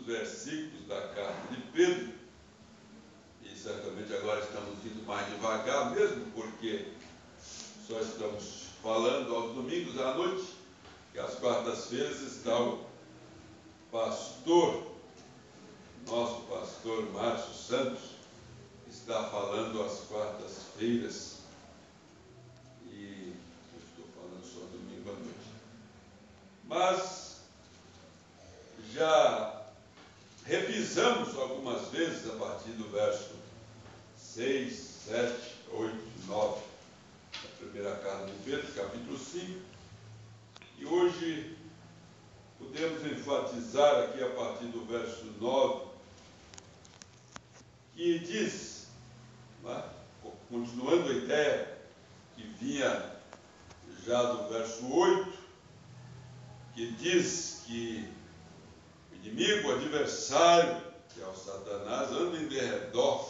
versículos da carta de Pedro, e certamente agora estamos indo mais devagar mesmo, porque só estamos falando aos domingos à noite, que às quartas-feiras está o pastor, nosso pastor Márcio Santos, está falando às quartas-feiras, e eu estou falando só domingo à noite. Mas já revisamos algumas vezes a partir do verso 6, 7, 8, 9, da primeira carta de Pedro, capítulo 5, e hoje podemos enfatizar aqui a partir do verso 9, que diz, continuando a ideia que vinha já do verso 8, que diz que o inimigo, o adversário, que é o Satanás, anda em derredor,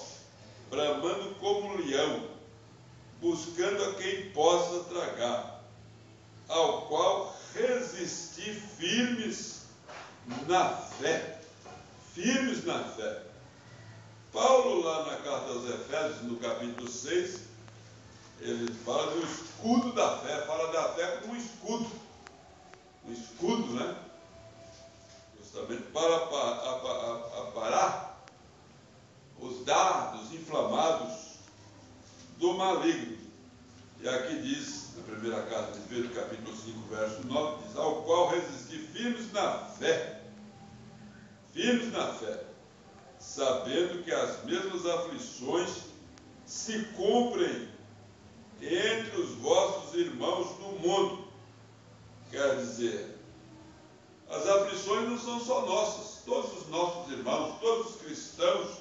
bramando como um leão, buscando a quem possa tragar, ao qual resistir firmes na fé. Firmes na fé. Paulo, lá na carta aos Efésios, no capítulo 6, ele fala do escudo da fé, fala da fé como um escudo. Um escudo, né? Justamente para aparar os dardos inflamados do maligno. E aqui diz, na primeira carta de Pedro, capítulo 5, verso 9, diz, ao qual resistir firmes na fé, sabendo que as mesmas aflições se cumprem entre os vossos irmãos no mundo. Quer dizer, as aflições não são só nossas, todos os nossos irmãos, todos os cristãos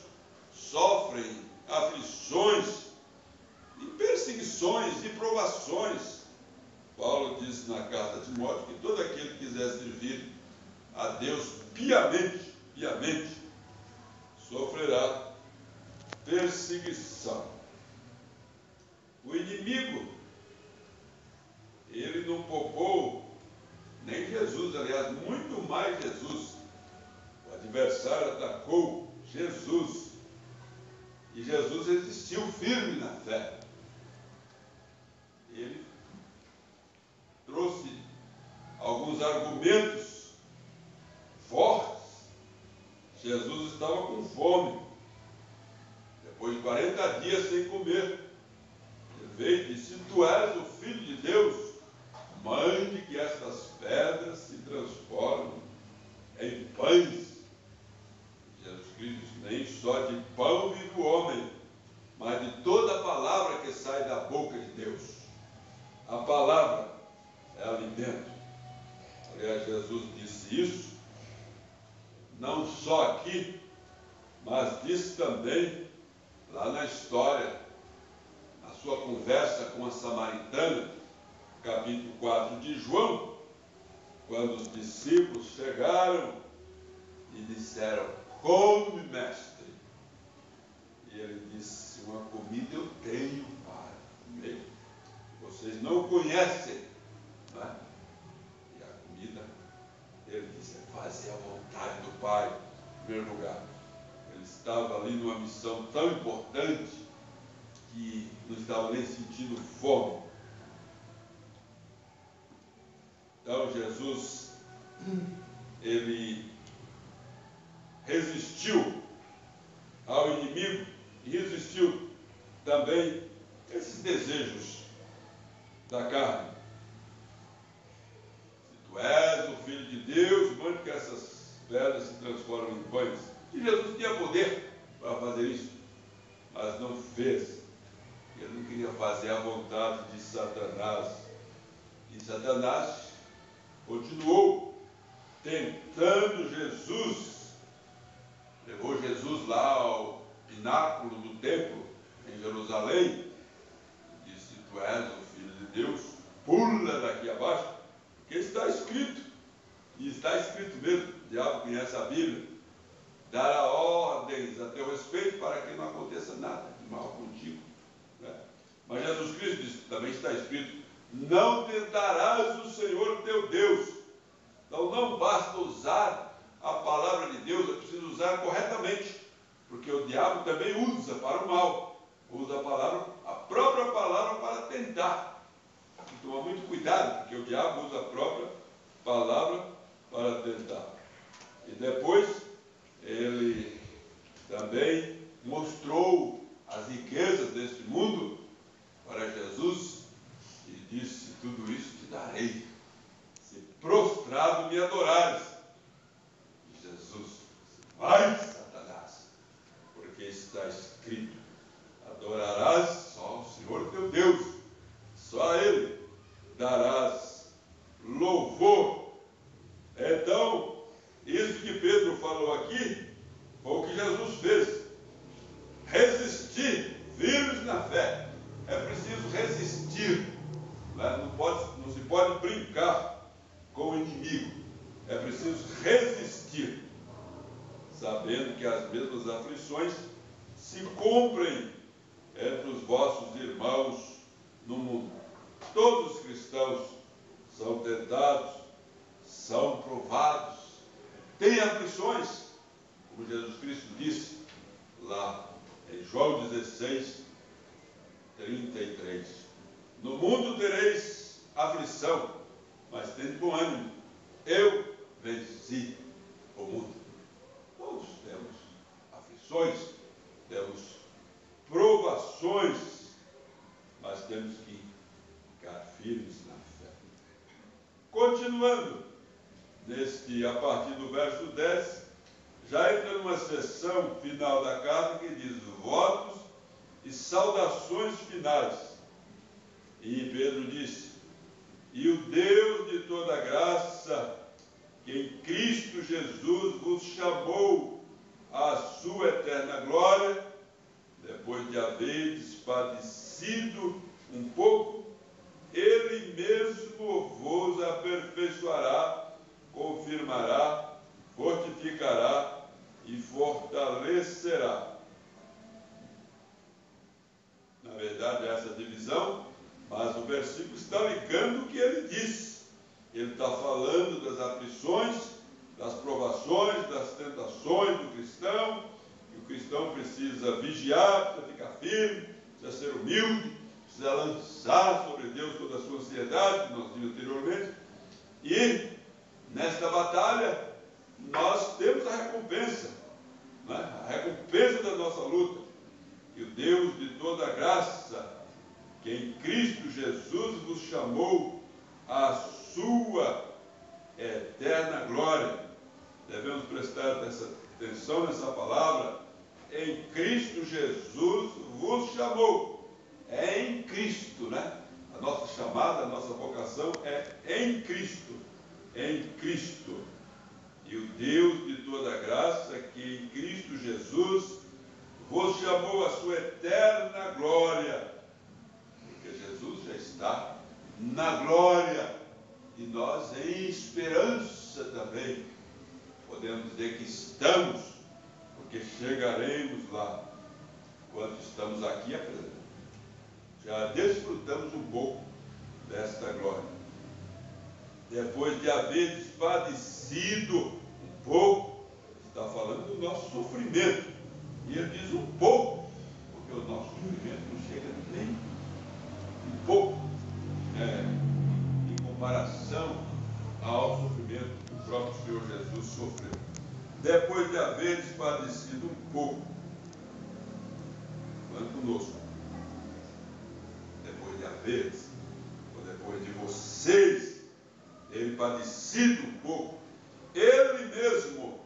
sofrem aflições e perseguições e provações. Paulo disse na carta a Timóteo que todo aquele que quiser servir a Deus piamente, sofrerá perseguição. O inimigo, ele não poupou nem Jesus, aliás, muito mais Jesus. O adversário atacou Jesus, e Jesus resistiu firme na fé. Ele trouxe alguns argumentos fortes. Jesus estava com fome, depois de 40 dias sem comer. Ele veio e disse, se tu és o Filho de Deus, mande que estas pedras se transformem em pães. Jesus Cristo disse, nem só de pão vive o homem, mas de toda a palavra que sai da boca de Deus. A palavra é alimento. Aliás, Jesus disse isso, não só aqui, mas disse também lá na história, na sua conversa com a samaritana, capítulo 4 de João, quando os discípulos chegaram e disseram, come, mestre. E ele disse, uma comida eu tenho para comer, vocês não conhecem, não é? E a comida, ele disse, é fazer a vontade do Pai, em primeiro lugar. Ele estava ali numa missão tão importante que não estava nem sentindo fome. Então Jesus, ele resistiu ao inimigo e resistiu também esses desejos da carne. Se tu és o Filho de Deus, mande que essas pedras se transformem em pães. E Jesus tinha poder para fazer isso, mas não fez. Ele não queria fazer a vontade de Satanás. E Satanás continuou tentando Jesus, levou Jesus lá ao pináculo do templo em Jerusalém, e disse, se tu és o Filho de Deus, pula daqui abaixo, porque está escrito, e está escrito mesmo, o diabo conhece a Bíblia, dará ordens a teu respeito para que não aconteça nada de mal contigo, né? Mas Jesus Cristo disse, também está escrito, não tentarás o Senhor teu Deus. Então não basta usar a palavra de Deus é preciso usar corretamente, porque o diabo também usa para o mal, usa a própria palavra para tentar. Toma muito cuidado, porque o diabo usa a própria palavra para tentar. E depois ele também mostrou as riquezas deste mundo para Jesus e disse: tudo isso te darei, se prostrado me adorares. E Jesus: vai, Satanás, porque está escrito: adorarás só o Senhor teu Deus, só a Ele darás louvor. Então, isso que Pedro falou aqui foi o que Jesus fez. Resistir, firmes na fé. É preciso resistir. Não se pode brincar com o inimigo. É preciso resistir, sabendo que as mesmas aflições se cumprem entre os vossos irmãos no mundo. Todos os cristãos são tentados, são provados, têm aflições, como Jesus Cristo disse lá em João 16, 33. No mundo tereis aflição, mas tende bom ânimo, eu venci o mundo. Todos temos aflições, temos provações, mas temos que ficar firmes na fé. Continuando, a partir do verso 10, já entra numa seção final da carta que diz votos e saudações finais. E Pedro disse: e o Deus de toda graça, que em Cristo Jesus vos chamou à sua eterna glória, depois de haveres padecido um pouco, Ele mesmo vos aperfeiçoará, confirmará, fortificará e fortalecerá. Na verdade, essa divisão, mas o versículo está ligando o que ele disse. Ele está falando das aflições, das provações, das tentações do cristão, que o cristão precisa vigiar, precisa ficar firme, precisa ser humilde, precisa lançar sobre Deus toda a sua ansiedade, que nós vimos anteriormente. E nesta batalha nós temos a recompensa, né? A recompensa da nossa luta, que o Deus de toda graça, que em Cristo Jesus vos chamou à sua eterna glória. Devemos prestar atenção nessa palavra. Em Cristo Jesus vos chamou. É em Cristo, né? A nossa chamada, a nossa vocação é em Cristo. Em Cristo. E o Deus de toda graça, que em Cristo Jesus vos chamou à sua eterna glória. Porque Jesus já está na glória. E nós em esperança também podemos dizer que estamos, porque chegaremos lá. Enquanto estamos aqui, já desfrutamos um pouco desta glória. Depois de haver padecido um pouco, está falando do nosso sofrimento. E ele diz um pouco, porque o nosso sofrimento não chega nem um pouco em comparação ao sofrimento que o próprio Senhor Jesus sofreu. Depois de haver padecido um pouco, falando conosco, depois de haver, ou depois de vocês terem padecido um pouco, Ele mesmo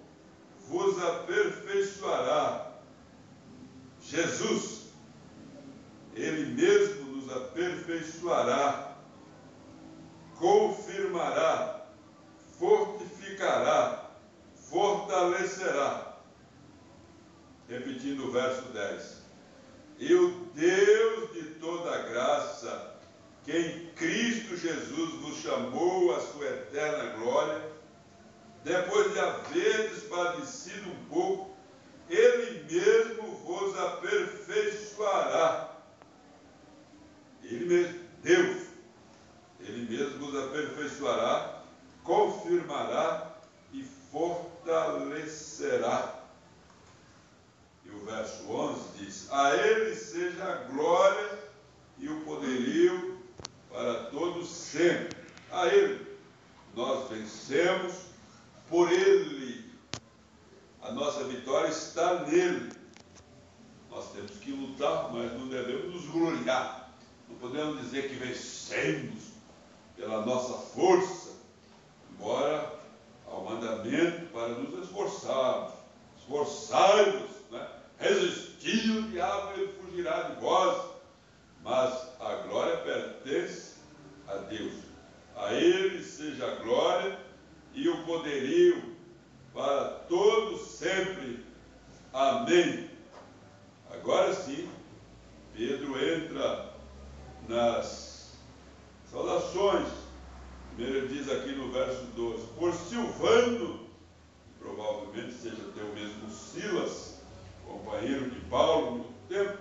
vos aperfeiçoará. Jesus, Ele mesmo nos aperfeiçoará, confirmará, fortificará, fortalecerá. Repetindo o verso 10. E o Deus de toda graça, que em Cristo Jesus vos chamou à sua eterna glória, depois de haveres padecido um pouco, Ele mesmo vos aperfeiçoará. Ele mesmo, Deus, Ele mesmo vos aperfeiçoará, confirmará e fortalecerá. fortalecerá. E o verso 11 diz: a Ele seja a glória e o poderio para todos sempre. A Ele nós vencemos, por Ele. A nossa vitória está nele. Nós temos que lutar, mas não devemos nos gloriar. Não podemos dizer que vencemos pela nossa força, embora há um mandamento para nos esforçarmos. Esforçai-vos, né? Resistir o diabo, ele fugirá de vós. Mas a glória pertence a Deus. A Ele seja a glória e o poderio para todos sempre. Amém. Agora sim, Pedro entra nas saudações. Primeiro ele diz aqui no verso 12: por Silvano, provavelmente seja até o mesmo Silas, companheiro de Paulo no tempo.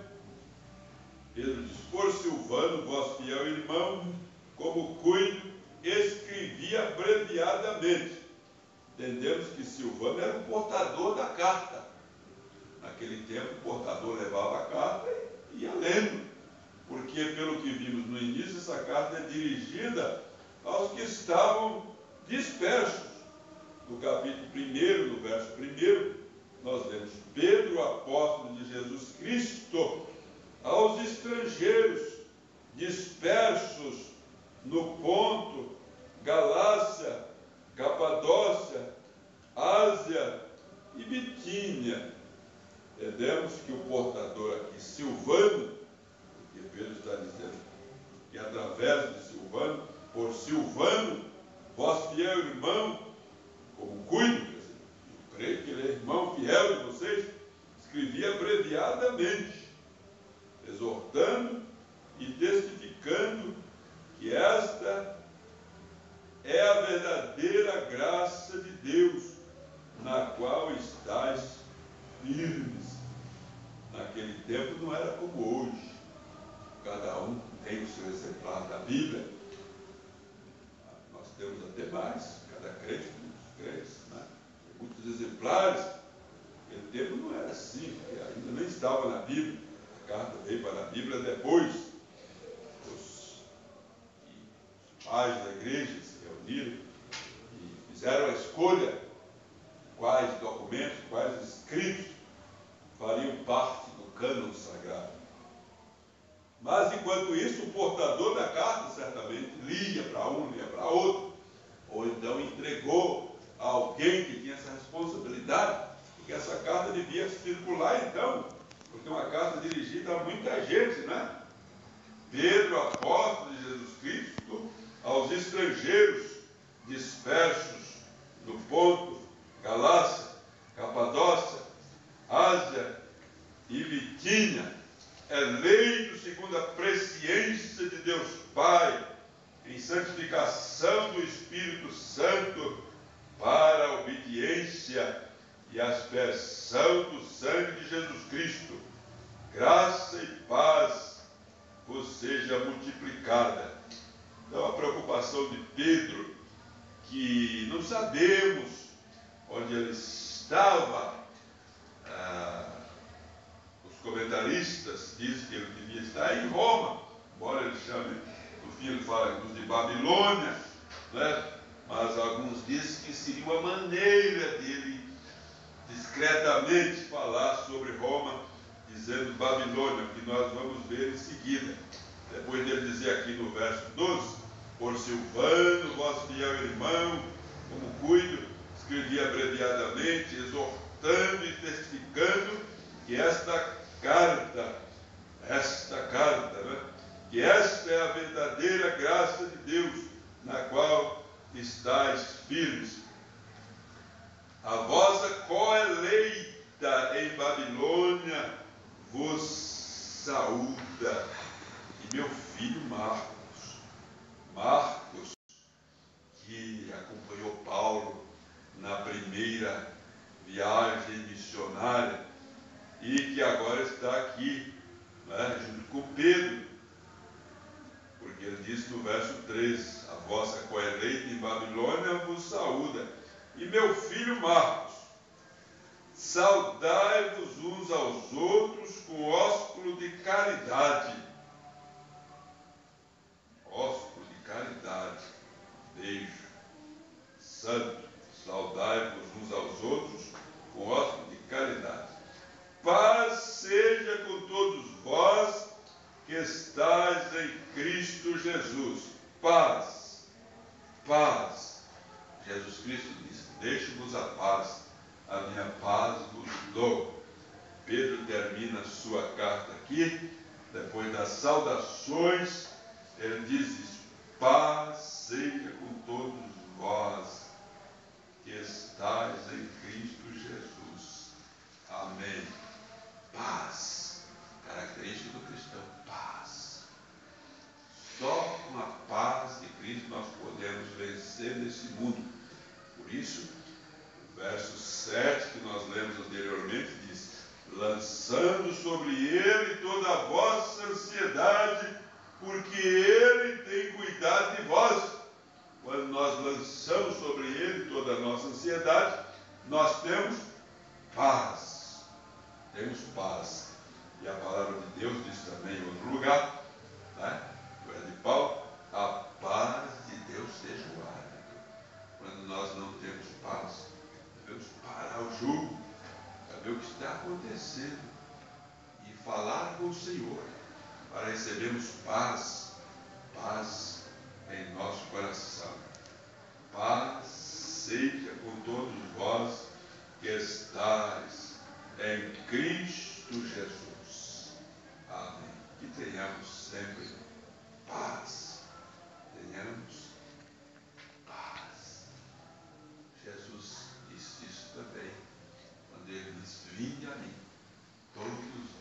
Pedro diz: por Silvano, vosso fiel irmão, como cuido, escrevi abreviadamente. Entendemos que Silvano era o portador da carta. Naquele tempo, o portador levava a carta e ia lendo, porque, pelo que vimos no início, essa carta é dirigida aos que estavam dispersos. No capítulo 1, no verso 1, nós vemos: Pedro, apóstolo de Jesus Cristo, aos estrangeiros dispersos no Ponto, Galácia, Capadócia, Ásia e Bitínia. Entendemos que o portador aqui, Silvano, porque Pedro está dizendo que através de Silvano, por Silvano, vosso fiel irmão, como cuido, eu creio que ele é irmão fiel de vocês, escrevi abreviadamente, exortando e testificando que esta é a verdadeira graça de Deus, na qual estáis firmes. Naquele tempo não era como hoje. Cada um tem o seu exemplar da Bíblia. Nós temos até mais, cada crente, muitos crentes, né? Tem muitos exemplares. Naquele tempo não era assim, porque ainda nem estava na Bíblia. A carta veio para a Bíblia depois. Os pais da igreja se reuniram e fizeram a escolha quais documentos, quais escritos fariam parte do cânon sagrado. Mas, enquanto isso, o portador da carta certamente lia para um, lia para outro, ou então entregou a alguém que tinha essa responsabilidade, porque essa carta devia circular então, porque uma carta dirigida a muita gente, né? Pedro, apóstolo de Jesus Cristo, aos estrangeiros dispersos no Ponto, Galácia, Capadócia, Ásia e Bitínia, eleito segundo a presciência de Deus Pai, em santificação do Espírito Santo, para a obediência e aspersão do sangue de Jesus Cristo. Graça e paz vos seja multiplicada. Então, a preocupação de Pedro, que não sabemos onde ele estava, os comentaristas dizem que ele devia estar em Roma, embora ele chame, no fim ele fala de Babilônia, né? Mas alguns dizem que seria uma maneira dele discretamente falar sobre Roma, dizendo Babilônia, que nós vamos ver em seguida. Depois dele dizer aqui no verso 12, por Silvano, vosso fiel irmão, como cuido, escrevi abreviadamente, exortando e testificando que esta carta, né, que esta é a verdadeira graça de Deus, na qual estáis firmes. A vossa coeleita em Babilônia vos saúda. E meu filho Marcos, que acompanhou Paulo na primeira viagem missionária e que agora está aqui, né, junto com Pedro, porque ele diz no verso 13, a vossa coeleita em Babilônia vos saúda. E meu filho Marcos, Saudai-vos uns aos outros com ósculo de caridade. Ósculo de caridade. Beijo. Santo. Saudai-vos uns aos outros com ósculo de caridade. Paz seja com todos vós que estáis em Cristo Jesus. Paz. Paz. Jesus Cristo disse: deixe-vos a paz, a minha paz vos dou. Pedro termina sua carta aqui, depois das saudações, ele diz isso: paz seja com todos vós que estáis em Cristo Jesus. Amém. Paz, característica do cristão, paz. Só com a paz de Cristo nós podemos vencer nesse mundo. Por isso, o verso 7 que nós lemos anteriormente diz: lançando sobre ele toda a vossa ansiedade, porque ele tem cuidado de vós. Quando nós lançamos sobre ele toda a nossa ansiedade, nós temos paz. Temos paz. E a palavra de Deus diz também em outro lugar, né? De Paulo, a paz de Deus seja o árbitro. Quando nós não temos paz, devemos parar o jogo, saber o que está acontecendo e falar com o Senhor para recebermos paz, paz em nosso coração. Paz seja com todos vós que estáis em Cristo Jesus. Amém. Que tenhamos sempre paz. Tenhamos paz. Jesus disse isso também, quando ele diz: vinde a mim, todos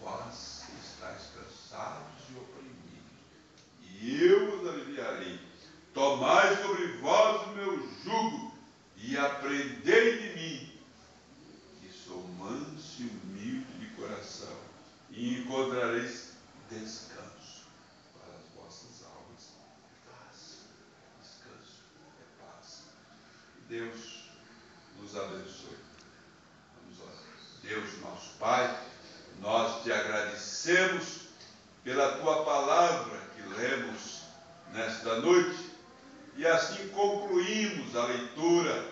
vós que estáis cansados e oprimidos, e eu vos aliviarei. Tomai sobre vós o meu jugo e aprendei de mim, que sou manso e humilde de coração, e encontrareis descanso para as vossas almas. Paz, descanso é paz. Deus nos abençoe. Vamos orar. Deus, nosso Pai, nós te agradecemos pela tua palavra que lemos nesta noite, e assim concluímos a leitura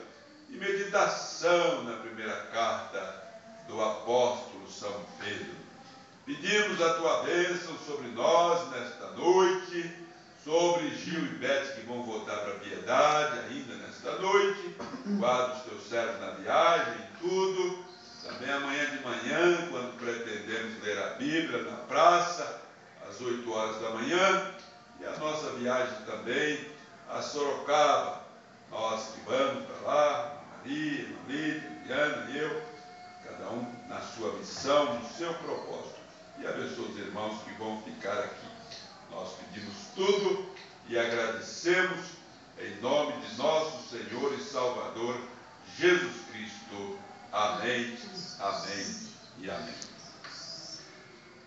e meditação na primeira carta do apóstolo São Pedro. Pedimos a tua bênção sobre nós nesta noite, sobre Gil e Beth, que vão voltar para a Piedade ainda nesta noite. Guarda os teus servos na viagem e tudo. Também amanhã de manhã, quando pretendemos ler a Bíblia na praça, às 8 horas da manhã. E a nossa viagem também a Sorocaba. Nós que vamos para lá, Maria, Lídia, Diana e eu, cada um na sua missão, no seu propósito. E abençoa os irmãos que vão ficar aqui. Nós pedimos tudo e agradecemos em nome de nosso Senhor e Salvador Jesus Cristo. Amém, amém e amém.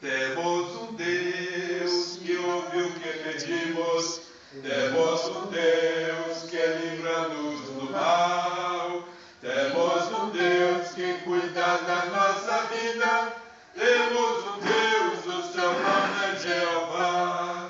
Temos um Deus que ouve o que pedimos, temos um Deus que livra-nos do mal, temos um Deus que cuida da nossa vida, temos um Deus, o seu nome é Jeová.